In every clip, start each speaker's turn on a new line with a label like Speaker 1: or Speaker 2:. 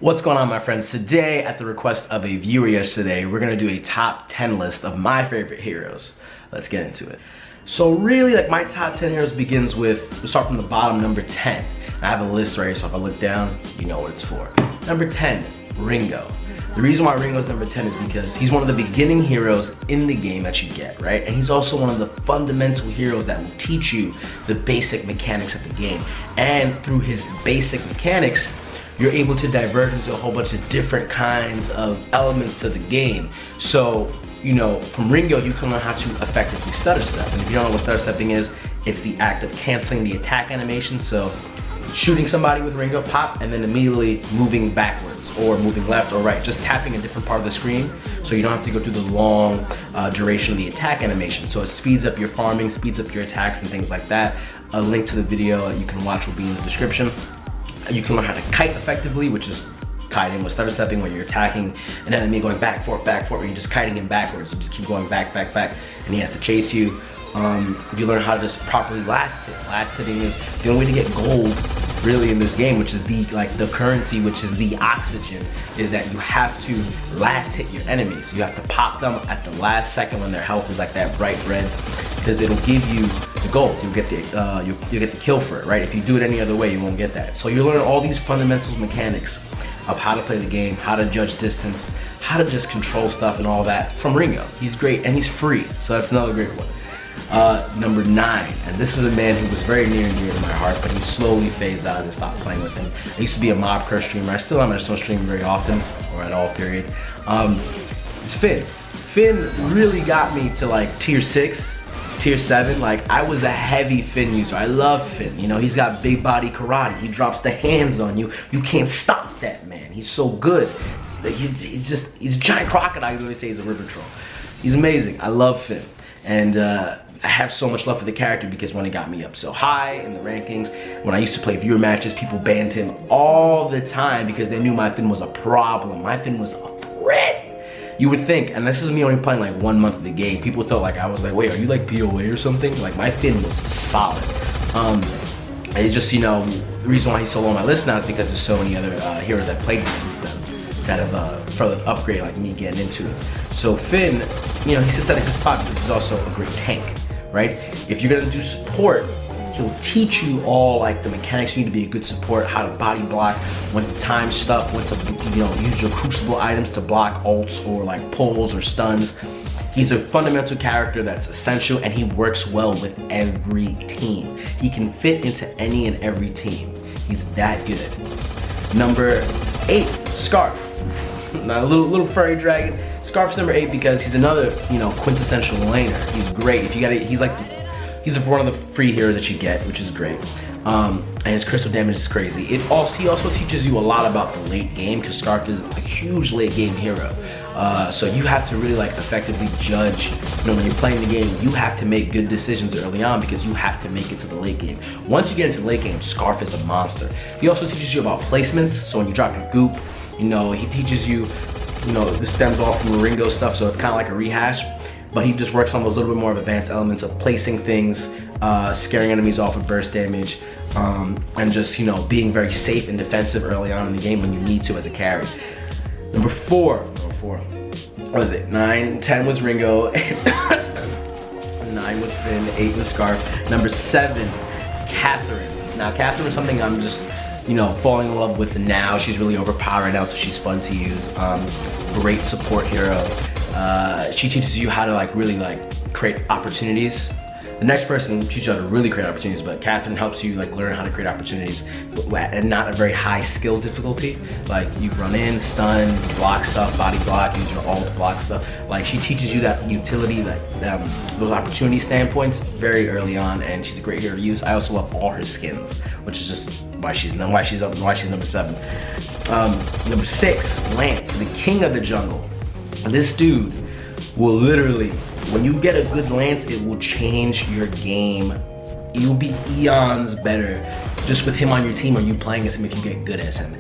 Speaker 1: What's going on, my friends? Today, at the request of a viewer yesterday, we're gonna do a top 10 list of my favorite heroes. Let's get into it. So really, like, my top 10 heroes begins with, we'll start from the bottom, number 10. I have a list right here, so if I look down, you know what it's for. Number 10, Ringo. The reason why Ringo's number 10 is because he's one of the beginning heroes in the game that you get, right? And he's also one of the fundamental heroes that will teach you the basic mechanics of the game. And through his basic mechanics, you're able to diverge into a whole bunch of different kinds of elements to the game. So, you know, from Ringo, you can learn how to effectively stutter step. And if you don't know what stutter stepping is, it's the act of canceling the attack animation. So, shooting somebody with Ringo, pop, and then immediately moving backwards or moving left or right, just tapping a different part of the screen so you don't have to go through the long duration of the attack animation. So it speeds up your farming, speeds up your attacks and things like that. A link to the video you can watch will be in the description. You can learn how to kite effectively, which is tied in with stutter stepping, where you're attacking an enemy going back, forth, where you're just kiting him backwards. You just keep going back, and he has to chase you. You learn how to just properly last hit. Last hitting is the only way to get gold really in this game, which is the currency, which is the oxygen, is that you have to last hit your enemies. You have to pop them at the last second when their health is like that bright red, because it'll give you the gold. You'll get the kill for it, right? If you do it any other way, you won't get that. So you learn all these fundamentals mechanics of how to play the game, how to judge distance, how to just control stuff and all that from Ringo. He's great and he's free, so that's another great one. Number 9, and this is a man who was very near and dear to my heart, but he slowly fades out and stopped playing with him. I used to be a mob curse streamer. I still am. I just don't stream very often, or at all, period. It's Finn. Finn really got me to like tier 6, tier 7. Like, I was a heavy Finn user. I love Finn. You know, he's got big body karate. He drops the hands on you. You can't stop that man. He's so good. He's a giant crocodile. You know, they say he's a river troll. He's amazing. I love Finn. And I have so much love for the character because when it got me up so high in the rankings, when I used to play viewer matches, people banned him all the time because they knew my Finn was a problem. My Finn was a threat. You would think, and this is me only playing like 1 month of the game, people thought like I was like, wait, are you like POA or something? Like, my Finn was solid. And it's just, you know, the reason why he's so low on my list now is because there's so many other heroes that played since then that have further upgrade like me getting into it. So Finn, you know, he sits at a good spot because he's also a great tank, right? If you're gonna do support, he'll teach you all like the mechanics you need to be a good support, how to body block, when to time stuff, when to, you know, use your crucible items to block ults or like pulls or stuns. He's a fundamental character that's essential, and he works well with every team. He can fit into any and every team. He's that good. Number 8, Scarf. Now, a little furry dragon. Scarf's number 8 because he's another, you know, quintessential laner. He's great. If you got it, he's one of the free heroes that you get, which is great. And his crystal damage is crazy. He also teaches you a lot about the late game because Scarf is a huge late game hero. So you have to really like effectively judge, you know, when you're playing the game, you have to make good decisions early on because you have to make it to the late game. Once you get into the late game, Scarf is a monster. He also teaches you about placements. So when you drop your goop, you know, he teaches you, you know, this stems off from Ringo stuff, so it's kind of like a rehash, but he just works on those little bit more of advanced elements of placing things, scaring enemies off with burst damage, and just, you know, being very safe and defensive early on in the game when you need to as a carry. Number 4, what was it? 9, 10 was Ringo, 9 was Finn, 8 was Scarf. Number 7, Catherine. Now, Catherine is something I'm just, you know, falling in love with now. She's really overpowered right now, so she's fun to use. Great support hero. She teaches you how to like really like create opportunities. The next person teaches you how to really create opportunities, but Catherine helps you like learn how to create opportunities and not a very high skill difficulty. Like, you run in, stun, block stuff, body block, use your ult, block stuff. Like, she teaches you that utility, like those opportunity standpoints very early on, and she's a great hero to use. I also love all her skins, which is just why she's number 7. Number 6, Lance, the king of the jungle. This dude will literally, when you get a good Lance, it will change your game. You'll be eons better just with him on your team or you playing as him if you get good as him.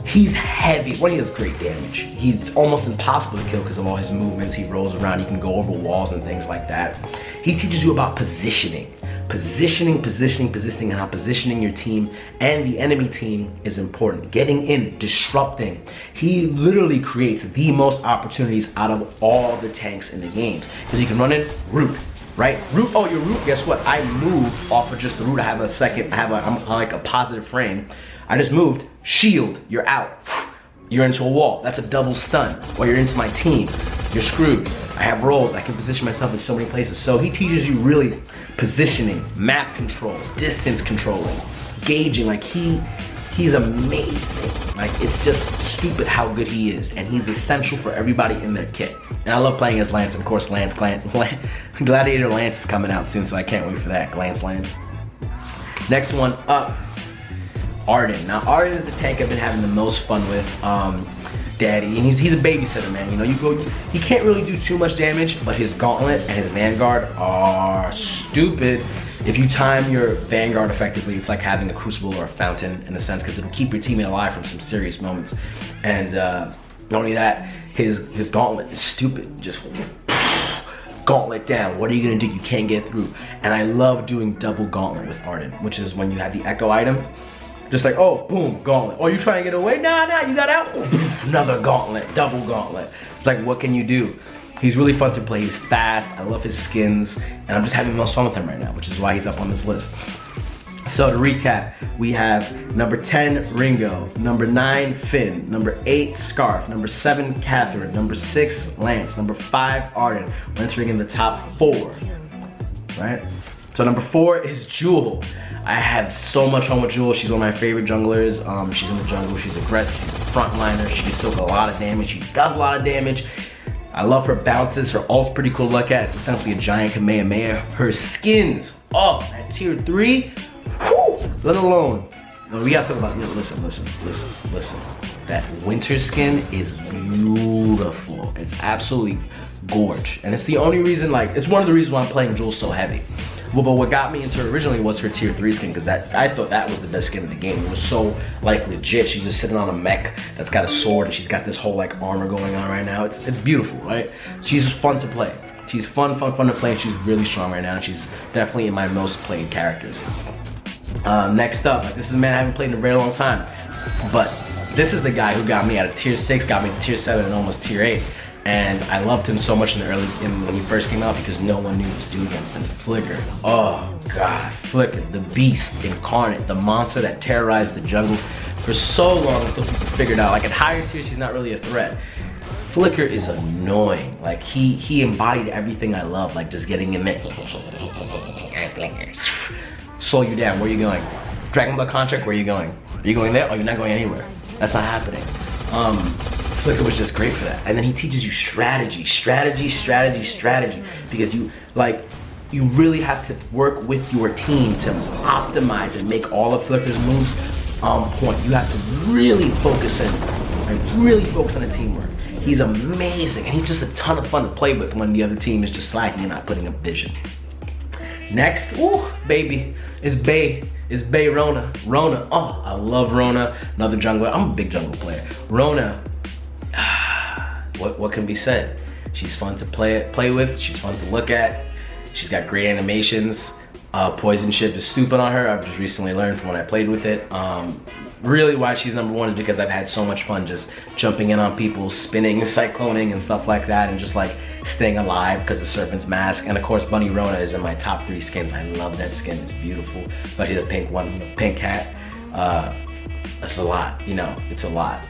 Speaker 1: He's heavy. He has great damage. He's almost impossible to kill because of all his movements. He rolls around, he can go over walls and things like that. He teaches you about positioning. Positioning, and how positioning your team and the enemy team is important. Getting in, disrupting. He literally creates the most opportunities out of all the tanks in the games. Because he can run in, root, right? Root, oh, your root, guess what? I move off of just the root. I'm like a positive frame. I just moved, shield, you're out. You're into a wall, that's a double stun. Or you're into my team, you're screwed. I have roles, I can position myself in so many places. So he teaches you really positioning, map control, distance controlling, gauging. Like he's amazing. Like it's just stupid how good he is. And he's essential for everybody in their kit. And I love playing as Lance, and of course Gladiator Lance is coming out soon, so I can't wait for that, Lance. Next one up, Arden. Now Arden is the tank I've been having the most fun with. Daddy, and he's a babysitter, man. You know, he can't really do too much damage, but his gauntlet and his vanguard are stupid. If you time your vanguard effectively, it's like having a crucible or a fountain in a sense, because it'll keep your teammate alive from some serious moments. And not only that, his gauntlet is stupid. Just gauntlet down. What are you gonna do? You can't get through. And I love doing double gauntlet with Arden, which is when you have the echo item. Just like, oh, boom, gauntlet. Oh, you trying to get away? Nah, you got out. Ooh, another gauntlet, double gauntlet. It's like, what can you do? He's really fun to play. He's fast. I love his skins. And I'm just having the most fun with him right now, which is why he's up on this list. So to recap, we have number 10, Ringo. Number 9, Finn. Number 8, Scarf. Number 7, Catherine. Number 6, Lance. Number 5, Arden. We're entering in the top 4, right? So number 4 is Jewel. I have so much fun with Jewel. She's one of my favorite junglers. She's in the jungle, she's aggressive, she's a frontliner, she can soak a lot of damage, she does a lot of damage. I love her bounces, her ult's pretty cool to look at. It's essentially a giant Kamehameha. Her skins, oh, at tier 3, whew, let alone. No, we gotta talk about, listen. That winter skin is beautiful. It's absolutely gorge. And it's the only reason, it's one of the reasons why I'm playing Jewel so heavy. Well, but what got me into it originally was her tier 3 skin, because I thought that was the best skin in the game. It was so legit. She's just sitting on a mech that's got a sword, and she's got this whole armor going on right now. It's beautiful, right? She's fun to play. She's fun to play, and she's really strong right now. And she's definitely in my most played characters. Next up, this is a man I haven't played in a very long time, but this is the guy who got me out of tier 6, got me to tier 7 and almost tier 8. And I loved him so much when he first came out, because no one knew what to do against him. Flicker, oh God, Flicker, the beast incarnate, the monster that terrorized the jungle for so long until people figured out, at higher tier, she's not really a threat. Flicker is annoying. He embodied everything I love, just getting in there. Slow you down, where are you going? Dragon Ball contract, where are you going? Are you going there? Oh, you're not going anywhere. That's not happening. Flicker was just great for that. And then he teaches you strategy, because you really have to work with your team to optimize and make all of Flicker's moves on point. You have to really focus in, really focus on the teamwork. He's amazing, and he's just a ton of fun to play with when the other team is just slacking and not putting up vision. Next, ooh, baby, is Bay Rona. Oh, I love Rona, another jungler. I'm a big jungle player. Rona, what can be said? She's fun to play with, she's fun to look at, she's got great animations. Poison Shift is stupid on her. I've just recently learned from when I played with it. Really why she's number 1 is because I've had so much fun just jumping in on people, spinning, cycloning and stuff like that, and just staying alive because of Serpent's Mask. And of course Bunny Rona is in my top 3 skins. I love that skin, it's beautiful. Especially the pink one with the pink hat. That's a lot, it's a lot.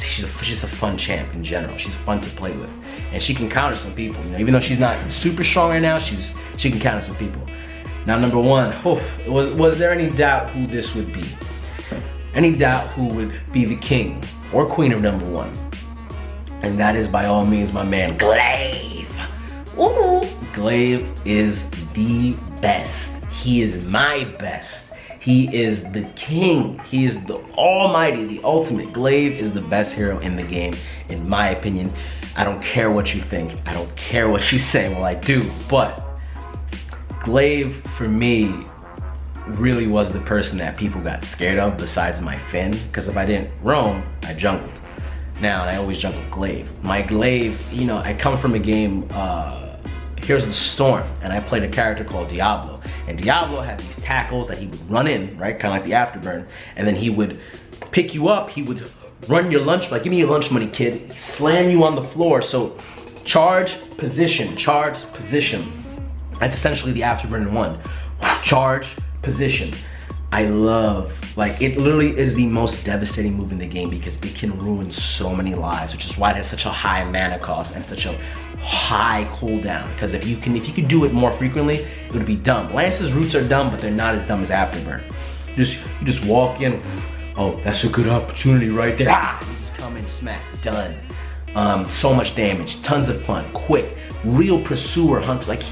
Speaker 1: She's just a fun champ in general. She's fun to play with. And she can counter some people, even though she's not super strong right now, she can counter some people. Now number 1, was there any doubt who this would be? Any doubt who would be the king or queen of number 1? And that is by all means my man, Glaive. Ooh. Glaive is the best. He is my best. He is the king. He is the almighty, the ultimate. Glaive is the best hero in the game, in my opinion. I don't care what you think. I don't care what you say. Well, I do, but Glaive, for me, really was the person that people got scared of besides my Finn, because if I didn't roam, I jungled. Now, and I always jungled Glaive. My Glaive, I come from a game, Heroes of the Storm, and I played a character called Diablo. And Diablo had these tackles that he would run in, right? Kind of like the afterburn. And then he would pick you up, he would run your lunch, like, give me your lunch money, kid. Slam you on the floor. So charge, position. That's essentially the afterburn in one. Charge, position. I love, like, it literally is the most devastating move in the game because it can ruin so many lives, which is why it has such a high mana cost and such a high cooldown. Because if you could do it more frequently, it would be dumb. Lance's roots are dumb, but they're not as dumb as afterburn. You just walk in, oh, that's a good opportunity right there. Ah, you just come in, smack, done. So much damage, tons of fun, quick, real pursuer hunter. Like,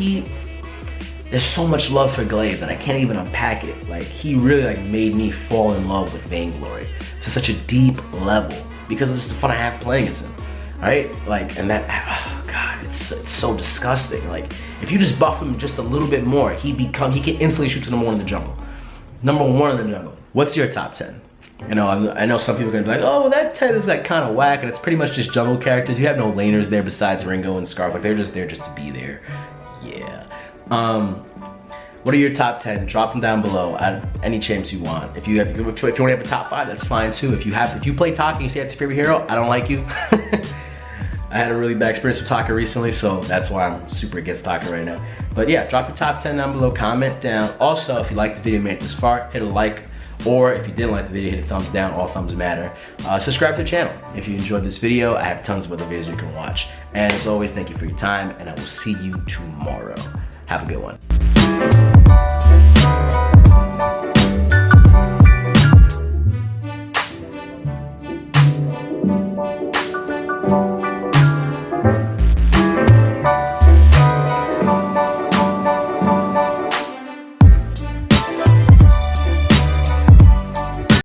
Speaker 1: there's so much love for Glaive that I can't even unpack it. Like, he really, like, made me fall in love with Vainglory to such a deep level because it's the fun I have playing as him, right? Like, and that, oh God, it's so disgusting. Like, if you just buff him just a little bit more, he can instantly shoot to number 1 in the jungle. Number 1 in the jungle. What's your top 10? You know, I know some people are gonna be like, oh, well, that 10 is like kind of whack, and it's pretty much just jungle characters. You have no laners there besides Ringo and Scarf. Like, they're just there just to be there. Yeah. What are your top 10? Drop them down below at any chance you want. If you want to have a top 5, that's fine too. If you play Taka and you say that's your favorite hero, I don't like you. I had a really bad experience with Taka recently, so that's why I'm super against Taka right now. But yeah, drop your top 10 down below, comment down. Also, if you liked the video, made it this far, hit a like. Or if you didn't like the video, hit a thumbs down. All thumbs matter. Subscribe to the channel. If you enjoyed this video, I have tons of other videos you can watch. And as always, thank you for your time, and I will see you tomorrow. Have a good one.